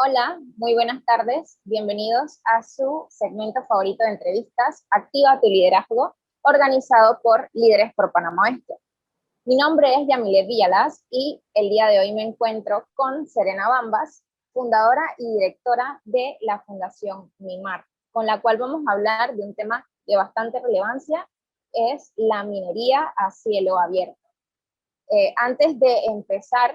Hola, muy buenas tardes. Bienvenidos a su segmento favorito de entrevistas, Activa tu Liderazgo, organizado por Líderes por Panamá Oeste. Mi nombre es Yamilet Villalaz y el día de hoy me encuentro con Serena Bambas, fundadora y directora de la Fundación MIMAR, con la cual vamos a hablar de un tema de bastante relevancia, es la minería a cielo abierto. Antes de empezar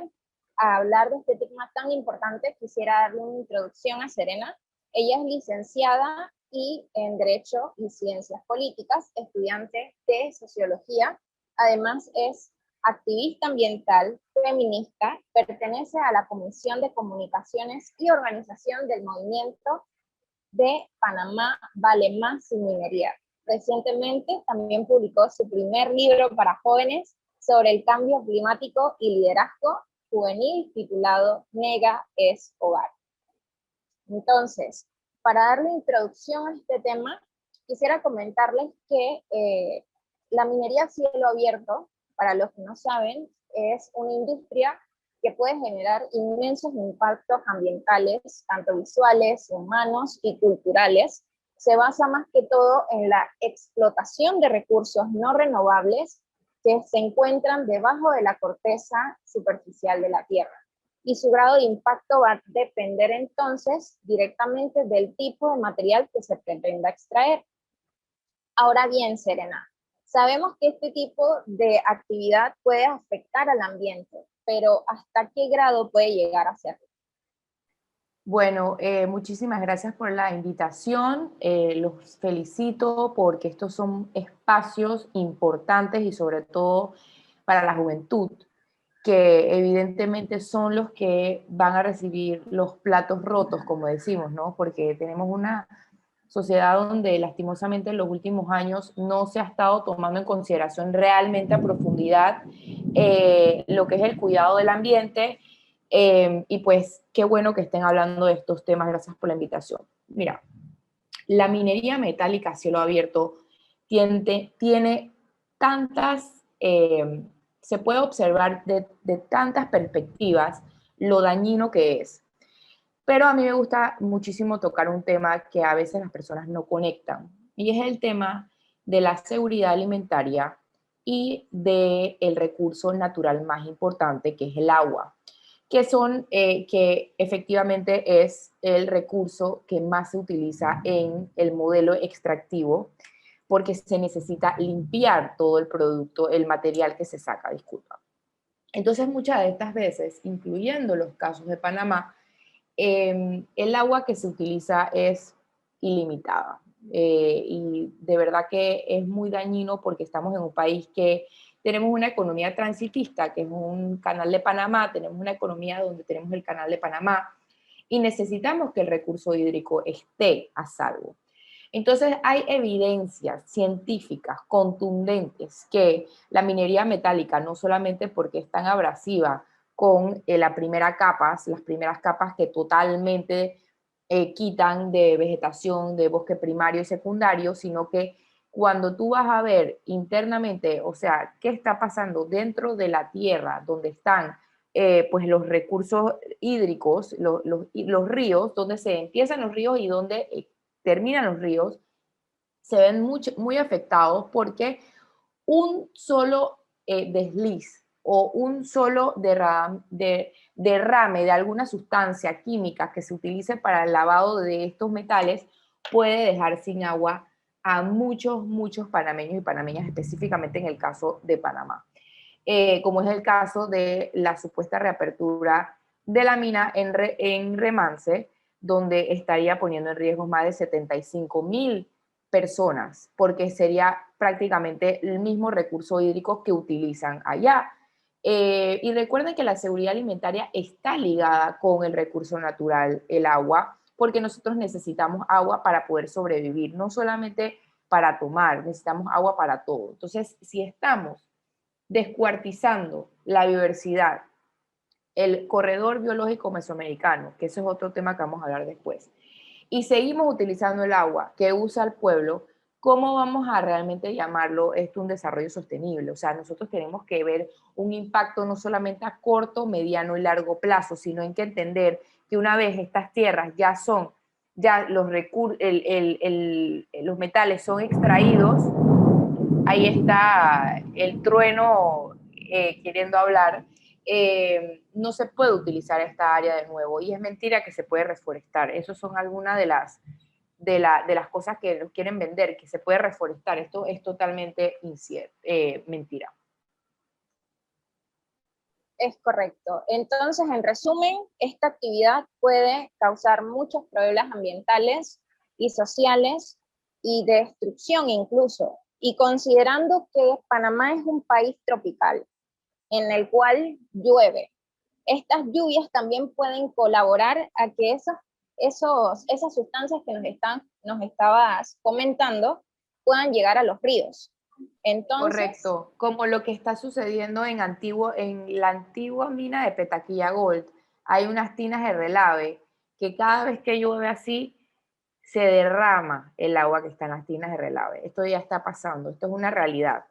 a hablar de este tema tan importante, quisiera darle una introducción a Serena. Ella es licenciada en Derecho y Ciencias Políticas, estudiante de Sociología. Además es activista ambiental, feminista, pertenece a la Comisión de Comunicaciones y Organización del Movimiento de Panamá Vale Más Sin Minería. Recientemente también publicó su primer libro para jóvenes sobre el cambio climático y liderazgo juvenil titulado Nega es Hogar. Entonces, para darle introducción a este tema, quisiera comentarles que la minería a cielo abierto, para los que no saben, es una industria que puede generar inmensos impactos ambientales, tanto visuales, humanos y culturales. Se basa más que todo en la explotación de recursos no renovables que se encuentran debajo de la corteza superficial de la Tierra. Y su grado de impacto va a depender entonces directamente del tipo de material que se pretenda extraer. Ahora bien, Serena, sabemos que este tipo de actividad puede afectar al ambiente, pero ¿hasta qué grado puede llegar a serlo? Bueno, muchísimas gracias por la invitación. Los felicito porque estos son espacios importantes y sobre todo para la juventud, que evidentemente son los que van a recibir los platos rotos, como decimos, ¿no? Porque tenemos una sociedad donde lastimosamente en los últimos años no se ha estado tomando en consideración realmente a profundidad lo que es el cuidado del ambiente. Y pues qué bueno que estén hablando de estos temas. Gracias por la invitación. Mira, la minería metálica a cielo abierto tiene tantas, se puede observar de tantas perspectivas lo dañino que es. Pero a mí me gusta muchísimo tocar un tema que a veces las personas no conectan, y es el tema de la seguridad alimentaria y del recurso natural más importante, que es el agua, que efectivamente es el recurso que más se utiliza en el modelo extractivo, porque se necesita limpiar todo el producto, el material que se saca, disculpa. Entonces, muchas de estas veces, incluyendo los casos de Panamá, el agua que se utiliza es ilimitada. Y de verdad que es muy dañino porque estamos en un país que tenemos una economía transitista, que es un canal de Panamá, tenemos una economía donde tenemos el canal de Panamá y necesitamos que el recurso hídrico esté a salvo. Entonces hay evidencias científicas contundentes que la minería metálica, no solamente porque es tan abrasiva con las primeras capas que totalmente quitan de vegetación, de bosque primario y secundario, sino que cuando tú vas a ver internamente, o sea, qué está pasando dentro de la tierra, donde están pues los recursos hídricos, los ríos, donde se empiezan los ríos y donde terminan los ríos, se ven muy afectados porque un solo desliz o un solo derrame de alguna sustancia química que se utilice para el lavado de estos metales puede dejar sin agua a muchos panameños y panameñas, específicamente en el caso de Panamá. Como es el caso de la supuesta reapertura de la mina en Remance, donde estaría poniendo en riesgo más de 75,000 personas, porque sería prácticamente el mismo recurso hídrico que utilizan allá. Y recuerden que la seguridad alimentaria está ligada con el recurso natural, el agua, porque nosotros necesitamos agua para poder sobrevivir, no solamente para tomar, necesitamos agua para todo. Entonces, si estamos descuartizando la biodiversidad, el corredor biológico mesoamericano, que ese es otro tema que vamos a hablar después, y seguimos utilizando el agua que usa el pueblo, ¿cómo vamos a realmente llamarlo esto un desarrollo sostenible? O sea, nosotros tenemos que ver un impacto no solamente a corto, mediano y largo plazo, sino en que entender que una vez estas tierras ya son, ya los los metales son extraídos, ahí está el trueno queriendo hablar, no se puede utilizar esta área de nuevo y es mentira que se puede reforestar. Esas son algunas de las cosas que nos quieren vender, que se puede reforestar. Esto es totalmente mentira. Es correcto. Entonces, en resumen, esta actividad puede causar muchos problemas ambientales y sociales y de destrucción incluso. Y considerando que Panamá es un país tropical en el cual llueve, estas lluvias también pueden colaborar a que esas sustancias que nos estabas comentando puedan llegar a los ríos. Entonces, correcto, como lo que está sucediendo en la antigua mina de Petaquilla Gold, hay unas tinas de relave que cada vez que llueve así se derrama el agua que está en las tinas de relave. Esto ya está pasando, esto es una realidad.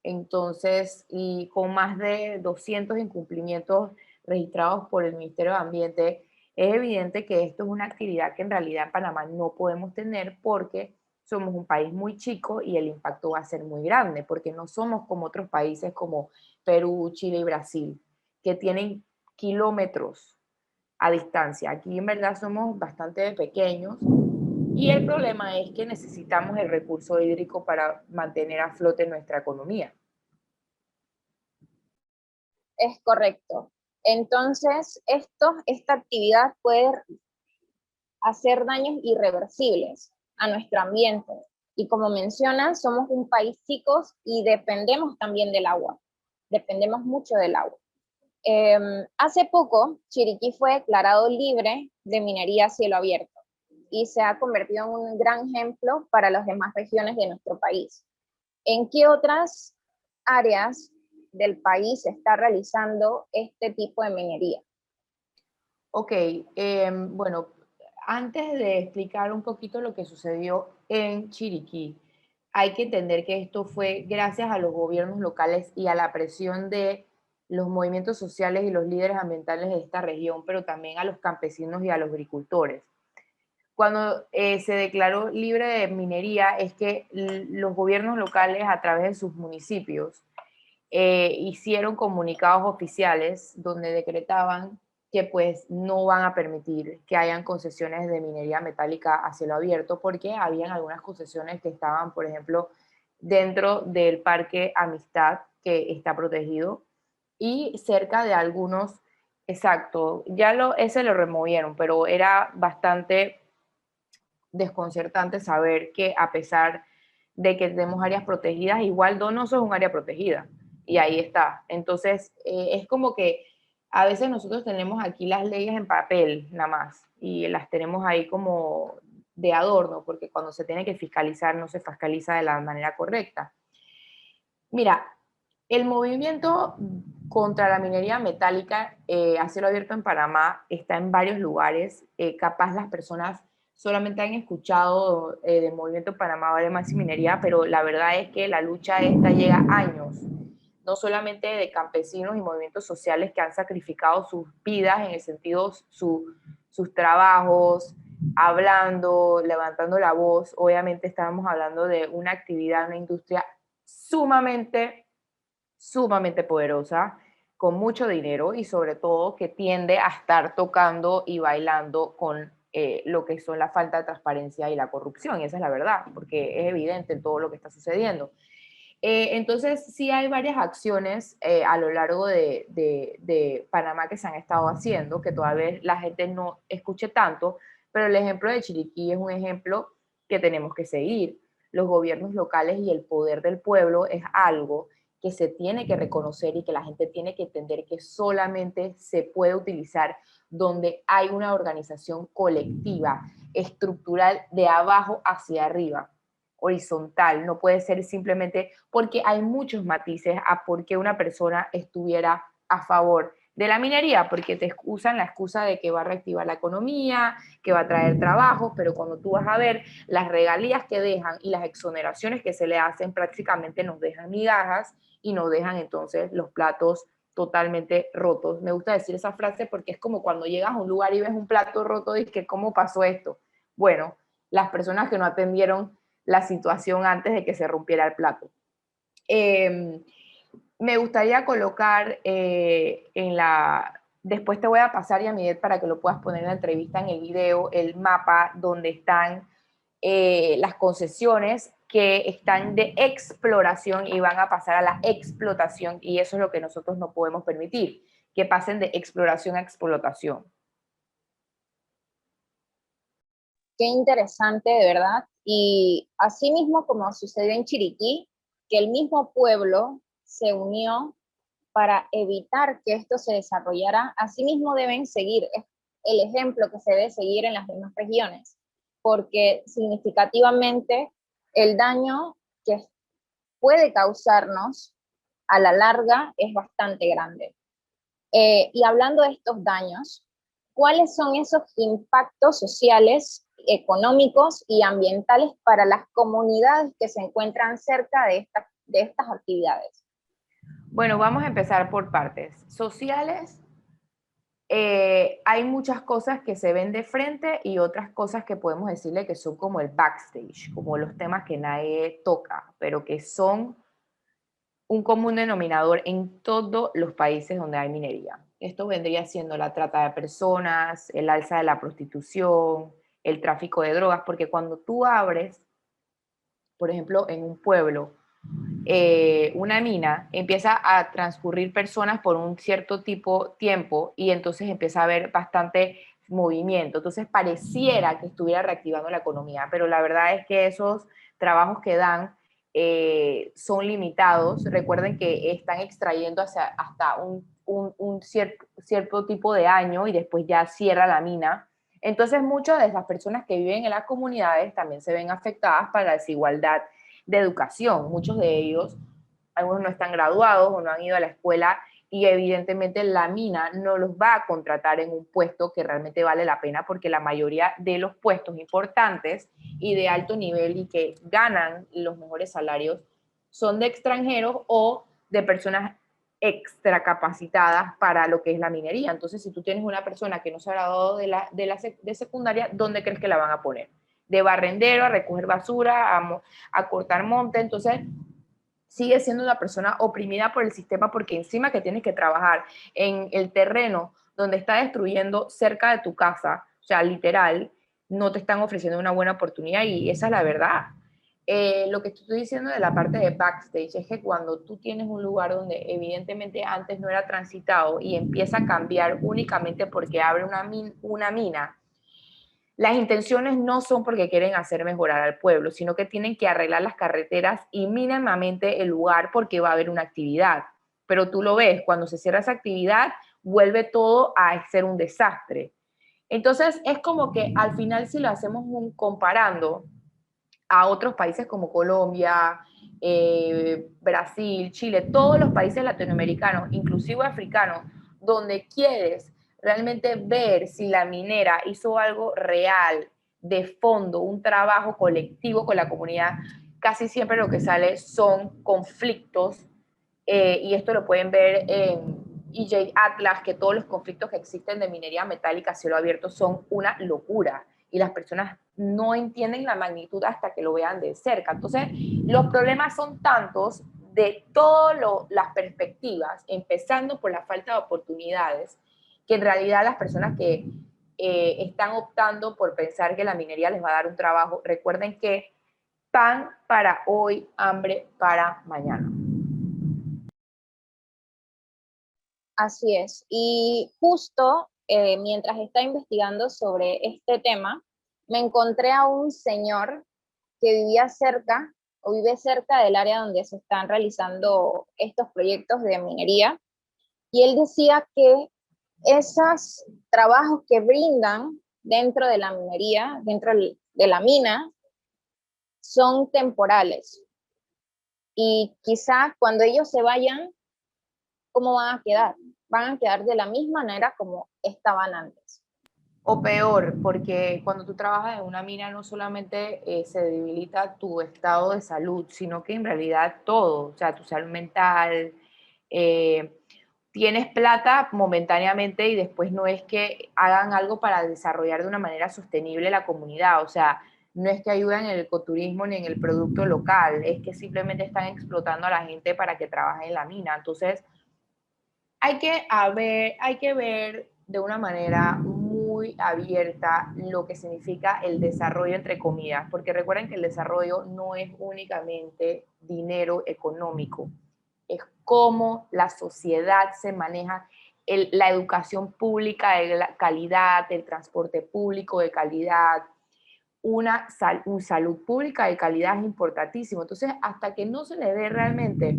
Entonces, y con más de 200 incumplimientos registrados por el Ministerio de Ambiente, es evidente que esto es una actividad que en realidad en Panamá no podemos tener porque somos un país muy chico y el impacto va a ser muy grande, porque no somos como otros países como Perú, Chile y Brasil, que tienen kilómetros a distancia. Aquí en verdad somos bastante pequeños y el problema es que necesitamos el recurso hídrico para mantener a flote nuestra economía. es correcto. Entonces, esta actividad puede hacer daños irreversibles a nuestro ambiente. Y como mencionas, somos un país chicos y dependemos también del agua. Dependemos mucho del agua. Hace poco, Chiriquí fue declarado libre de minería a cielo abierto y se ha convertido en un gran ejemplo para las demás regiones de nuestro país. ¿En qué otras áreas del país se está realizando este tipo de minería? Ok, bueno, antes de explicar un poquito lo que sucedió en Chiriquí, hay que entender que esto fue gracias a los gobiernos locales y a la presión de los movimientos sociales y los líderes ambientales de esta región, pero también a los campesinos y a los agricultores. Cuando se declaró libre de minería es que los gobiernos locales a través de sus municipios hicieron comunicados oficiales donde decretaban que pues no van a permitir que hayan concesiones de minería metálica a cielo abierto porque habían algunas concesiones que estaban, por ejemplo, dentro del Parque Amistad, que está protegido, y cerca de algunos, exacto, ese lo removieron, pero era bastante desconcertante saber que a pesar de que tenemos áreas protegidas, igual Donoso es un área protegida y ahí está. Entonces, es como que a veces nosotros tenemos aquí las leyes en papel nada más y las tenemos ahí como de adorno, porque cuando se tiene que fiscalizar no se fiscaliza de la manera correcta. Mira, el movimiento contra la minería metálica a cielo abierto en Panamá está en varios lugares. Capaz las personas solamente han escuchado del movimiento Panamá Vale Más y Minería, pero la verdad es que la lucha esta llega a años, no solamente de campesinos y movimientos sociales que han sacrificado sus vidas en el sentido sus trabajos, hablando, levantando la voz. Obviamente estábamos hablando de una actividad, una industria sumamente, sumamente poderosa, con mucho dinero y sobre todo que tiende a estar tocando y bailando con lo que son la falta de transparencia y la corrupción, y esa es la verdad, porque es evidente en todo lo que está sucediendo. Entonces, sí hay varias acciones a lo largo de Panamá que se han estado haciendo, que todavía la gente no escuche tanto, pero el ejemplo de Chiriquí es un ejemplo que tenemos que seguir. Los gobiernos locales y el poder del pueblo es algo que se tiene que reconocer y que la gente tiene que entender que solamente se puede utilizar donde hay una organización colectiva, estructural, de abajo hacia arriba, horizontal. No puede ser simplemente porque hay muchos matices a por qué una persona estuviera a favor de la minería, porque te usan la excusa de que va a reactivar la economía, que va a traer trabajo, pero cuando tú vas a ver las regalías que dejan y las exoneraciones que se le hacen, prácticamente nos dejan migajas y nos dejan entonces los platos totalmente rotos. Me gusta decir esa frase porque es como cuando llegas a un lugar y ves un plato roto y que ¿cómo pasó esto? Bueno, las personas que no atendieron la situación antes de que se rompiera el plato. Me gustaría colocar después te voy a pasar, Yamilet, para que lo puedas poner en la entrevista en el video, el mapa donde están las concesiones que están de exploración y van a pasar a la explotación, y eso es lo que nosotros no podemos permitir, que pasen de exploración a explotación. Qué interesante, de verdad. Y así mismo como sucedió en Chiriquí, que el mismo pueblo se unió para evitar que esto se desarrollara, asimismo deben seguir el ejemplo que se debe seguir en las demás regiones, porque significativamente el daño que puede causarnos a la larga es bastante grande. Y hablando de estos daños, ¿cuáles son esos impactos sociales, económicos y ambientales para las comunidades que se encuentran cerca de estas actividades? Bueno, vamos a empezar por partes. Sociales, hay muchas cosas que se ven de frente y otras cosas que podemos decirle que son como el backstage, como los temas que nadie toca, pero que son un común denominador en todos los países donde hay minería. Esto vendría siendo la trata de personas, el alza de la prostitución, el tráfico de drogas, porque cuando tú abres, por ejemplo, en un pueblo, una mina, empieza a transcurrir personas por un cierto tiempo y entonces empieza a haber bastante movimiento. Entonces pareciera que estuviera reactivando la economía, pero la verdad es que esos trabajos que dan son limitados. Recuerden que están extrayendo hasta un cierto tipo de año y después ya cierra la mina. Entonces muchas de esas personas que viven en las comunidades también se ven afectadas por la desigualdad de educación. Muchos de ellos, algunos no están graduados o no han ido a la escuela y evidentemente la mina no los va a contratar en un puesto que realmente vale la pena porque la mayoría de los puestos importantes y de alto nivel y que ganan los mejores salarios son de extranjeros o de personas extra capacitadas para lo que es la minería. Entonces, si tú tienes una persona que no se ha graduado de secundaria, ¿dónde crees que la van a poner? De barrendero, a recoger basura, a cortar monte. Entonces, sigue siendo una persona oprimida por el sistema porque encima que tienes que trabajar en el terreno donde está destruyendo cerca de tu casa, o sea, literal, no te están ofreciendo una buena oportunidad y esa es la verdad. Lo que estoy diciendo de la parte de backstage es que cuando tú tienes un lugar donde evidentemente antes no era transitado y empieza a cambiar únicamente porque abre una mina, las intenciones no son porque quieren hacer mejorar al pueblo, sino que tienen que arreglar las carreteras y mínimamente el lugar porque va a haber una actividad. Pero tú lo ves, cuando se cierra esa actividad, vuelve todo a ser un desastre. Entonces, es como que al final si lo hacemos comparando a otros países como Colombia, Brasil, Chile, todos los países latinoamericanos, inclusive africanos, donde quieres realmente ver si la minera hizo algo real, de fondo, un trabajo colectivo con la comunidad, casi siempre lo que sale son conflictos, y esto lo pueden ver en EJ Atlas, que todos los conflictos que existen de minería metálica a cielo abierto son una locura y las personas no entienden la magnitud hasta que lo vean de cerca. Entonces, los problemas son tantos de todas las perspectivas, empezando por la falta de oportunidades, que en realidad las personas que están optando por pensar que la minería les va a dar un trabajo, recuerden que pan para hoy, hambre para mañana. Así es. Y justo mientras estaba investigando sobre este tema, me encontré a un señor que vivía cerca o vive cerca del área donde se están realizando estos proyectos de minería. Y él decía que esos trabajos que brindan dentro de la minería, dentro de la mina, son temporales. Y quizás cuando ellos se vayan, ¿cómo van a quedar? Van a quedar de la misma manera como estaban antes. O peor, porque cuando tú trabajas en una mina no solamente se debilita tu estado de salud, sino que en realidad todo, o sea, tu salud mental, eh, tienes plata momentáneamente y después no es que hagan algo para desarrollar de una manera sostenible la comunidad. O sea, no es que ayuden en el ecoturismo ni en el producto local, es que simplemente están explotando a la gente para que trabaje en la mina. Entonces, hay que ver de una manera muy abierta lo que significa el desarrollo entre comillas, porque recuerden que el desarrollo no es únicamente dinero económico, es cómo la sociedad se maneja, la educación pública de calidad, el transporte público de calidad, una salud pública de calidad es importantísimo. Entonces, hasta que no se le dé realmente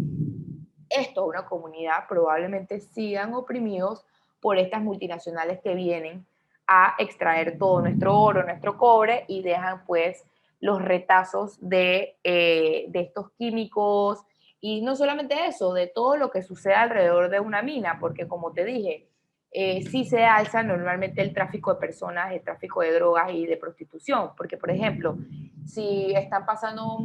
esto a una comunidad, probablemente sigan oprimidos por estas multinacionales que vienen a extraer todo nuestro oro, nuestro cobre y dejan pues los retazos de estos químicos y no solamente eso, de todo lo que sucede alrededor de una mina, porque como te dije, sí se alza normalmente el tráfico de personas, el tráfico de drogas y de prostitución, porque por ejemplo, si están pasando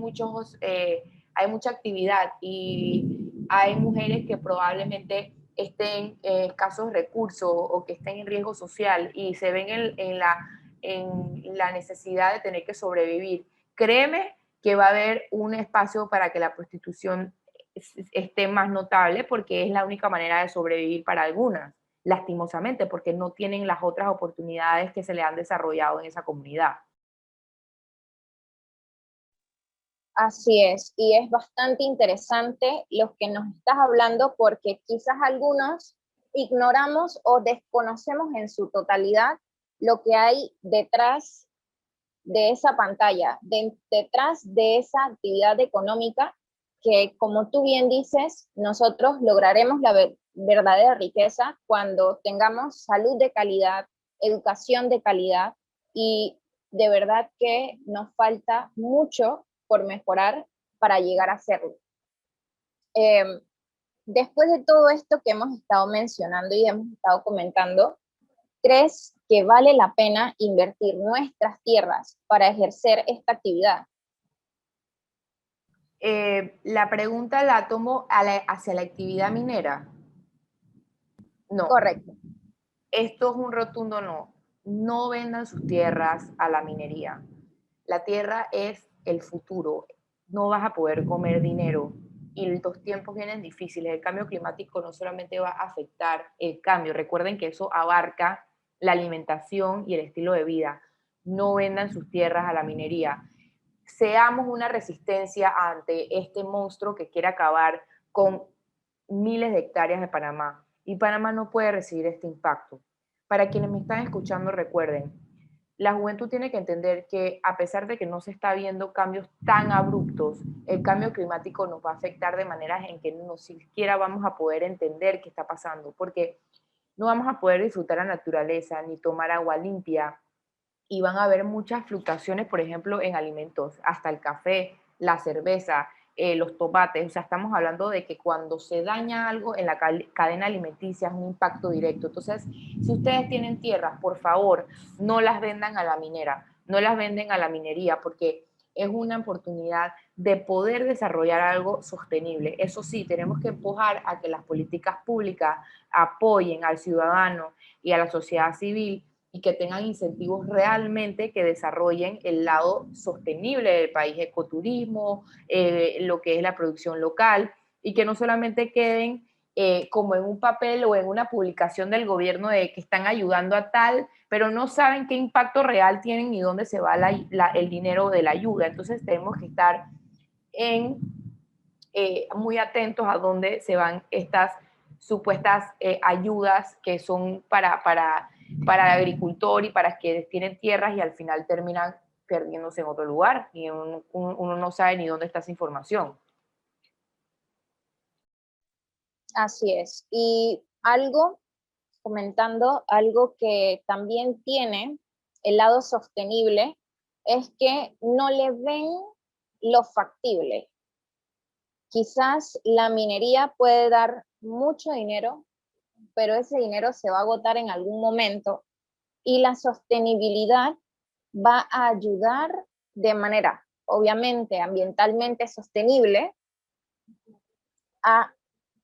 hay mucha actividad y hay mujeres que probablemente estén en escasos recursos o que estén en riesgo social y se ven en la necesidad de tener que sobrevivir. Créeme que va a haber un espacio para que la prostitución esté más notable porque es la única manera de sobrevivir para algunas, lastimosamente, porque no tienen las otras oportunidades que se le han desarrollado en esa comunidad. Así es, y es bastante interesante lo que nos estás hablando porque quizás algunos ignoramos o desconocemos en su totalidad lo que hay detrás de esa pantalla, detrás de esa actividad económica que, como tú bien dices, nosotros lograremos la verdadera riqueza cuando tengamos salud de calidad, educación de calidad y de verdad que nos falta mucho por mejorar para llegar a hacerlo. Eh, Después de todo esto que hemos estado mencionando y hemos estado comentando, ¿crees que vale la pena invertir nuestras tierras para ejercer esta actividad? La pregunta la tomo hacia la actividad minera. No, Correcto. esto es un rotundo no. No vendan sus tierras a la minería. La tierra es el futuro. No vas a poder comer dinero. Y los tiempos vienen difíciles. El cambio climático no solamente va a afectar el cambio. Recuerden que eso abarca la alimentación y el estilo de vida. No vendan sus tierras a la minería. Seamos una resistencia ante este monstruo que quiere acabar con miles de hectáreas de Panamá. Y Panamá no puede recibir este impacto. Para quienes me están escuchando, recuerden, la juventud tiene que entender que a pesar de que no se está viendo cambios tan abruptos, el cambio climático nos va a afectar de maneras en que no siquiera vamos a poder entender qué está pasando, porque no vamos a poder disfrutar la naturaleza ni tomar agua limpia y van a haber muchas fluctuaciones, por ejemplo, en alimentos, hasta el café, la cerveza, los tomates. O sea, estamos hablando de que cuando se daña algo en la cadena alimenticia es un impacto directo. Entonces, si ustedes tienen tierras, por favor, no las vendan a la minera, no las venden a la minería, porque es una oportunidad de poder desarrollar algo sostenible. Eso sí, tenemos que empujar a que las políticas públicas apoyen al ciudadano y a la sociedad civil y que tengan incentivos realmente que desarrollen el lado sostenible del país, ecoturismo, lo que es la producción local, y que no solamente queden como en un papel o en una publicación del gobierno de que están ayudando a tal, pero no saben qué impacto real tienen ni dónde se va el dinero de la ayuda. Entonces tenemos que estar muy atentos a dónde se van estas supuestas ayudas que son para el agricultor y para quienes tienen tierras y al final terminan perdiéndose en otro lugar y uno no sabe ni dónde está esa información. Así es. Y algo, comentando, algo que también tiene el lado sostenible es que no le ven lo factible. Quizás la minería puede dar mucho dinero, pero ese dinero se va a agotar en algún momento y la sostenibilidad va a ayudar de manera, obviamente, ambientalmente sostenible a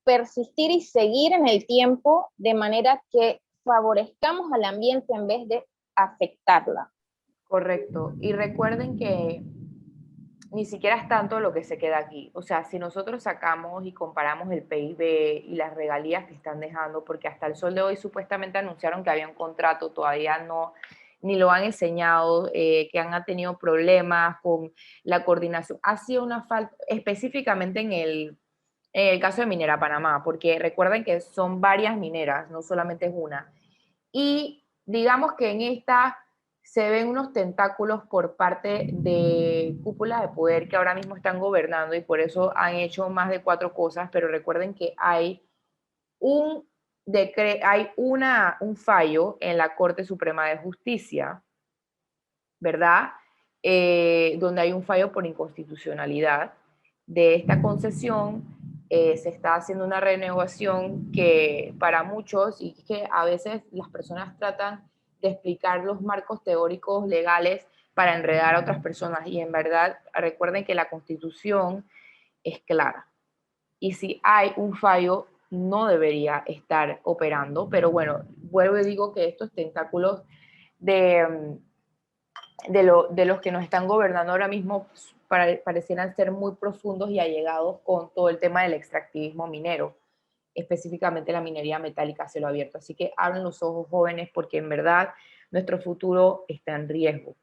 persistir y seguir en el tiempo de manera que favorezcamos al ambiente en vez de afectarla. Correcto. Y recuerden que ni siquiera es tanto lo que se queda aquí. O sea, si nosotros sacamos y comparamos el PIB y las regalías que están dejando, porque hasta el sol de hoy supuestamente anunciaron que había un contrato, todavía no, ni lo han enseñado, que han tenido problemas con la coordinación. Ha sido una falta, específicamente en el caso de Minera Panamá, porque recuerden que son varias mineras, no solamente es una. Y digamos que en esta se ven unos tentáculos por parte de cúpulas de poder que ahora mismo están gobernando y por eso han hecho más de 4 cosas, pero recuerden que hay un un fallo en la Corte Suprema de Justicia, ¿verdad? Donde hay un fallo por inconstitucionalidad de esta concesión. Se está haciendo una renegociación que para muchos, y que a veces las personas tratan de explicar los marcos teóricos legales para enredar a otras personas, y en verdad recuerden que la Constitución es clara, y si hay un fallo no debería estar operando, pero bueno, vuelvo y digo que estos tentáculos de de los que nos están gobernando ahora mismo parecieran ser muy profundos y allegados con todo el tema del extractivismo minero, específicamente la minería metálica a cielo abierto. Así que abran los ojos, jóvenes, porque en verdad nuestro futuro está en riesgo.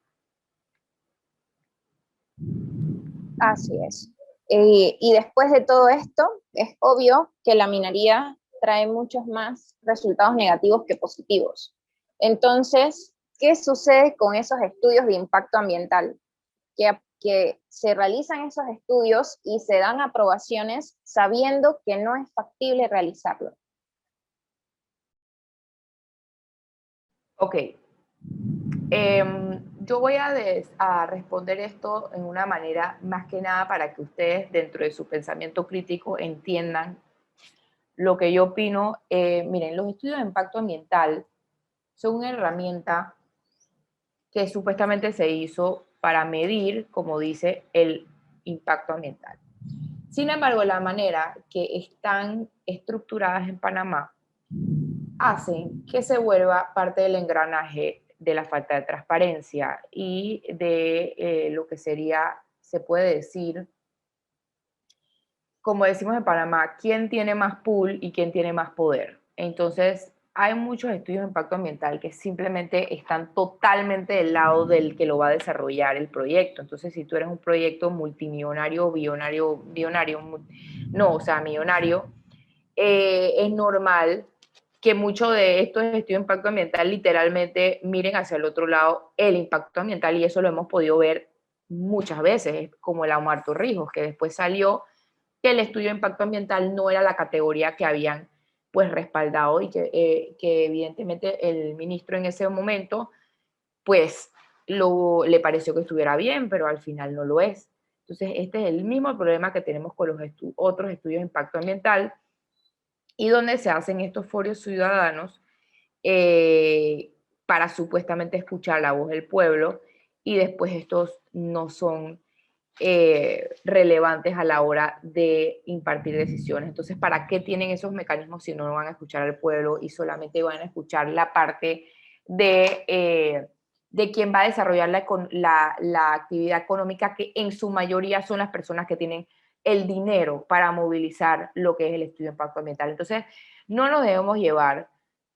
Así es. Y después de todo esto, es obvio que la minería trae muchos más resultados negativos que positivos. Entonces, ¿qué sucede con esos estudios de impacto ambiental? Que se realizan esos estudios y se dan aprobaciones sabiendo que no es factible realizarlo. Ok. Yo voy a responder esto en una manera más que nada para que ustedes dentro de su pensamiento crítico entiendan lo que yo opino. Miren, los estudios de impacto ambiental son una herramienta que supuestamente se hizo para medir, como dice, el impacto ambiental. Sin embargo, la manera que están estructuradas en Panamá hacen que se vuelva parte del engranaje de la falta de transparencia y de lo que sería, se puede decir, como decimos en Panamá, quién tiene más pool y quién tiene más poder. Entonces, hay muchos estudios de impacto ambiental que simplemente están totalmente del lado del que lo va a desarrollar el proyecto. Entonces, si tú eres un proyecto multimillonario, no, o sea, millonario, es normal que muchos de estos estudios de impacto ambiental literalmente miren hacia el otro lado el impacto ambiental, y eso lo hemos podido ver muchas veces, como el Ahumada Torrijos, que después salió que el estudio de impacto ambiental no era la categoría que habían pues respaldado, y que evidentemente el ministro en ese momento pues le pareció que estuviera bien, pero al final no lo es. Entonces este es el mismo problema que tenemos con los otros estudios de impacto ambiental, y donde se hacen estos foros ciudadanos para supuestamente escuchar la voz del pueblo, y después estos no son relevantes a la hora de impartir decisiones. Entonces, ¿para qué tienen esos mecanismos si no van a escuchar al pueblo y solamente van a escuchar la parte de quien va a desarrollar la actividad económica, que en su mayoría son las personas que tienen el dinero para movilizar lo que es el estudio de impacto ambiental? Entonces, no nos debemos llevar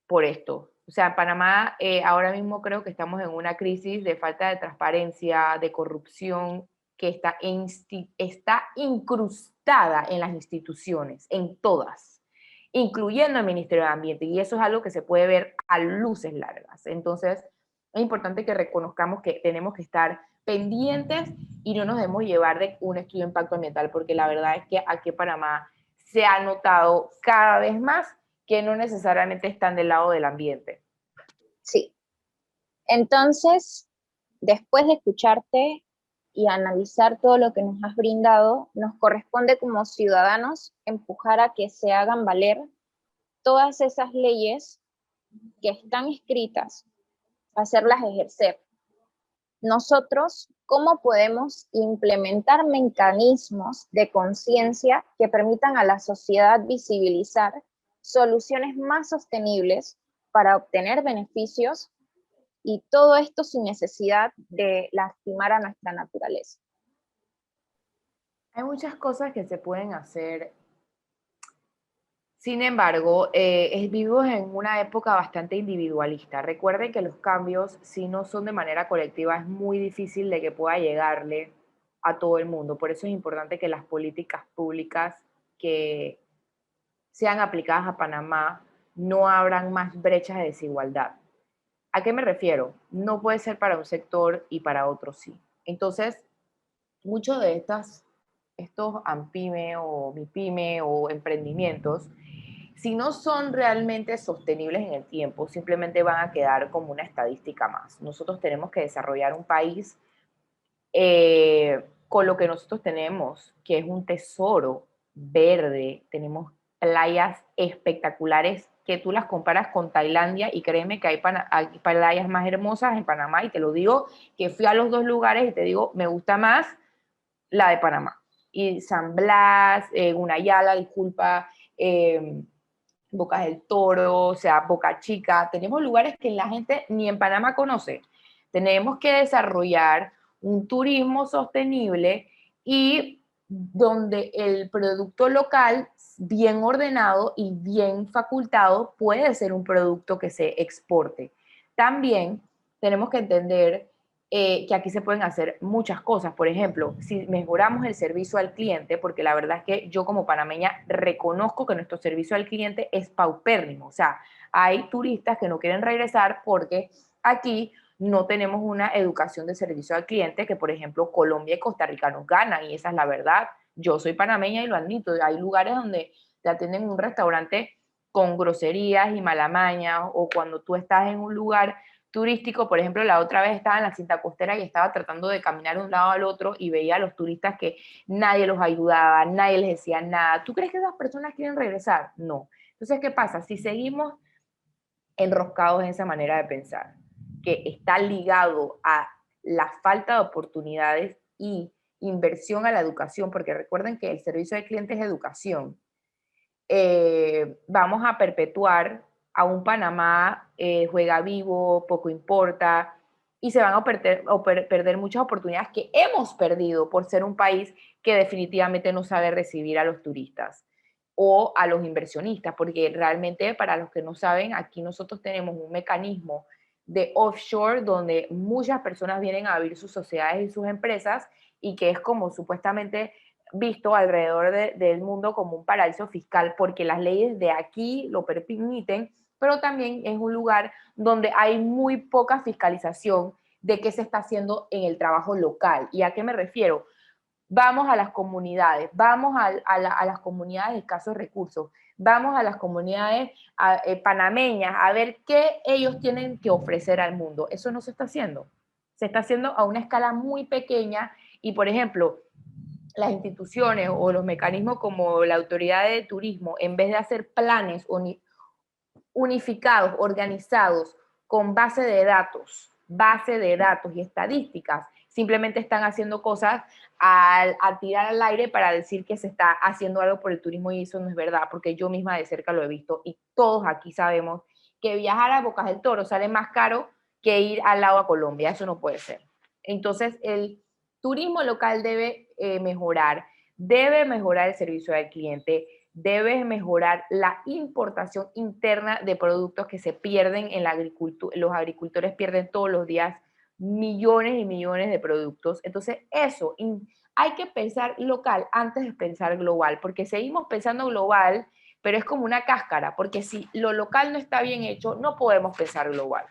por esto. O sea, en Panamá ahora mismo creo que estamos en una crisis de falta de transparencia, de corrupción, que está incrustada en las instituciones, en todas, incluyendo el Ministerio de Ambiente, y eso es algo que se puede ver a luces largas. Entonces, es importante que reconozcamos que tenemos que estar pendientes y no nos debemos llevar de un estudio de impacto ambiental, porque la verdad es que aquí en Panamá se ha notado cada vez más que no necesariamente están del lado del ambiente. Sí. Entonces, después de escucharte y analizar todo lo que nos has brindado, nos corresponde como ciudadanos empujar a que se hagan valer todas esas leyes que están escritas, hacerlas ejercer. Nosotros ¿Cómo podemos implementar mecanismos de conciencia que permitan a la sociedad visibilizar soluciones más sostenibles para obtener beneficios, y todo esto sin necesidad de lastimar a nuestra naturaleza? Hay muchas cosas que se pueden hacer. Sin embargo, vivimos en una época bastante individualista. Recuerden que los cambios, si no son de manera colectiva, es muy difícil de que pueda llegarle a todo el mundo. Por eso es importante que las políticas públicas que sean aplicadas a Panamá no abran más brechas de desigualdad. ¿A qué me refiero? No puede ser para un sector y para otro sí. Entonces, muchos de estos AMPYME o MIPYME o emprendimientos, si no son realmente sostenibles en el tiempo, simplemente van a quedar como una estadística más. Nosotros tenemos que desarrollar un país con lo que nosotros tenemos, que es un tesoro verde. Tenemos playas espectaculares que tú las comparas con Tailandia y créeme que hay playas más hermosas en Panamá, y te lo digo que fui a los dos lugares y te digo, me gusta más la de Panamá. Y San Blas, Gunayala, disculpa, Bocas del Toro, o sea, Boca Chica. Tenemos lugares que la gente ni en Panamá conoce. Tenemos que desarrollar un turismo sostenible y donde el producto local, bien ordenado y bien facultado, puede ser un producto que se exporte. También tenemos que entender que aquí se pueden hacer muchas cosas. Por ejemplo, si mejoramos el servicio al cliente, porque la verdad es que yo como panameña reconozco que nuestro servicio al cliente es paupérrimo. O sea, hay turistas que no quieren regresar porque aquí no tenemos una educación de servicio al cliente que, por ejemplo, Colombia y Costa Rica nos ganan, y esa es la verdad. Yo soy panameña y lo admito. Hay lugares donde te atienden en un restaurante con groserías y malamañas, o cuando tú estás en un lugar turístico. Por ejemplo, la otra vez estaba en la cinta costera y estaba tratando de caminar de un lado al otro y veía a los turistas que nadie los ayudaba, nadie les decía nada. ¿Tú crees que esas personas quieren regresar? No. Entonces, ¿qué pasa? Si seguimos enroscados en esa manera de pensar, que está ligado a la falta de oportunidades y inversión a la educación, porque recuerden que el servicio al cliente es educación, vamos a perpetuar a un Panamá juega vivo, poco importa, y se van a perder muchas oportunidades que hemos perdido por ser un país que definitivamente no sabe recibir a los turistas o a los inversionistas, porque realmente, para los que no saben, aquí nosotros tenemos un mecanismo de offshore donde muchas personas vienen a abrir sus sociedades y sus empresas, y que es como supuestamente visto alrededor del mundo como un paraíso fiscal, porque las leyes de aquí lo permiten, pero también es un lugar donde hay muy poca fiscalización de qué se está haciendo en el trabajo local. ¿Y a qué me refiero? Vamos a las comunidades, vamos a las comunidades de escasos recursos, vamos a las comunidades panameñas a ver qué ellos tienen que ofrecer al mundo. Eso no se está haciendo. Se está haciendo a una escala muy pequeña, y, por ejemplo, las instituciones o los mecanismos como la autoridad de turismo, en vez de hacer planes unificados, organizados, con base de datos y estadísticas, simplemente están haciendo cosas a tirar al aire para decir que se está haciendo algo por el turismo, y eso no es verdad, porque yo misma de cerca lo he visto y todos aquí sabemos que viajar a Bocas del Toro sale más caro que ir al lado a Colombia. Eso no puede ser. Entonces, el turismo local debe mejorar el servicio al cliente, debe mejorar la importación interna de productos que se pierden en la agricultura. Los agricultores pierden todos los días millones y millones de productos. Entonces, eso, hay que pensar local antes de pensar global, porque seguimos pensando global, pero es como una cáscara, porque si lo local no está bien hecho, no podemos pensar global.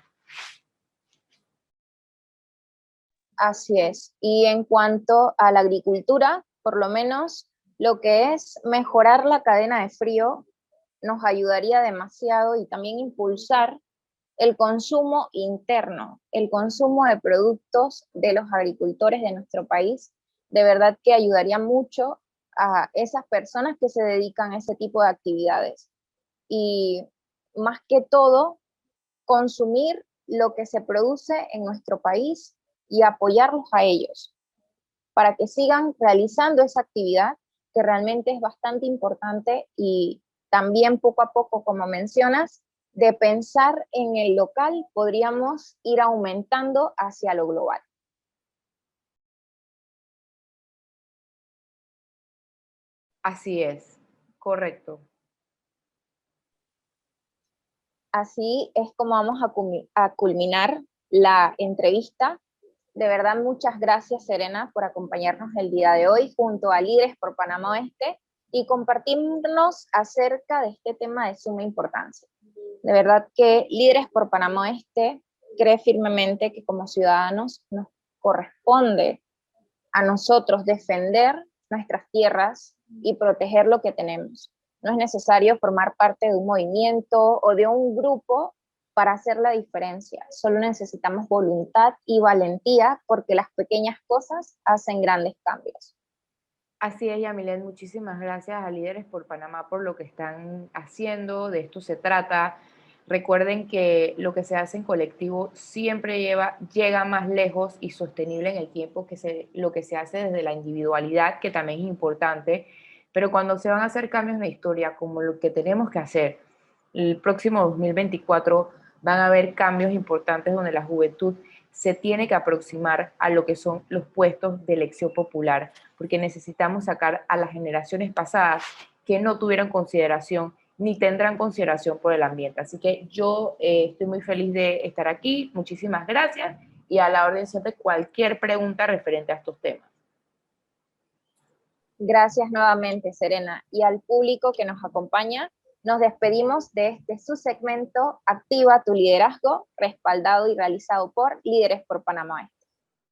Así es. Y en cuanto a la agricultura, por lo menos lo que es mejorar la cadena de frío nos ayudaría demasiado, y también impulsar el consumo interno, el consumo de productos de los agricultores de nuestro país. De verdad que ayudaría mucho a esas personas que se dedican a ese tipo de actividades. Y más que todo, consumir lo que se produce en nuestro país y apoyarlos a ellos para que sigan realizando esa actividad que realmente es bastante importante, y también poco a poco, como mencionas, de pensar en el local, podríamos ir aumentando hacia lo global. Así es, correcto. Así es como vamos a culminar la entrevista. De verdad, muchas gracias, Serena, por acompañarnos el día de hoy junto a Líderes por Panamá Oeste y compartirnos acerca de este tema de suma importancia. De verdad que Líderes por Panamá Oeste cree firmemente que como ciudadanos nos corresponde a nosotros defender nuestras tierras y proteger lo que tenemos. No es necesario formar parte de un movimiento o de un grupo para hacer la diferencia. Solo necesitamos voluntad y valentía, porque las pequeñas cosas hacen grandes cambios. Así es, Yamilet, muchísimas gracias a Líderes por Panamá por lo que están haciendo, de esto se trata. Recuerden que lo que se hace en colectivo siempre llega más lejos y sostenible en el tiempo que lo que se hace desde la individualidad, que también es importante, pero cuando se van a hacer cambios en la historia, como lo que tenemos que hacer el próximo 2024, van a haber cambios importantes donde la juventud se tiene que aproximar a lo que son los puestos de elección popular, porque necesitamos sacar a las generaciones pasadas que no tuvieron consideración ni tendrán consideración por el ambiente. Así que yo estoy muy feliz de estar aquí, muchísimas gracias, y a la orden siempre cualquier pregunta referente a estos temas. Gracias nuevamente, Serena, y al público que nos acompaña. Nos despedimos de este su segmento Activa tu Liderazgo, respaldado y realizado por Líderes por Panamá.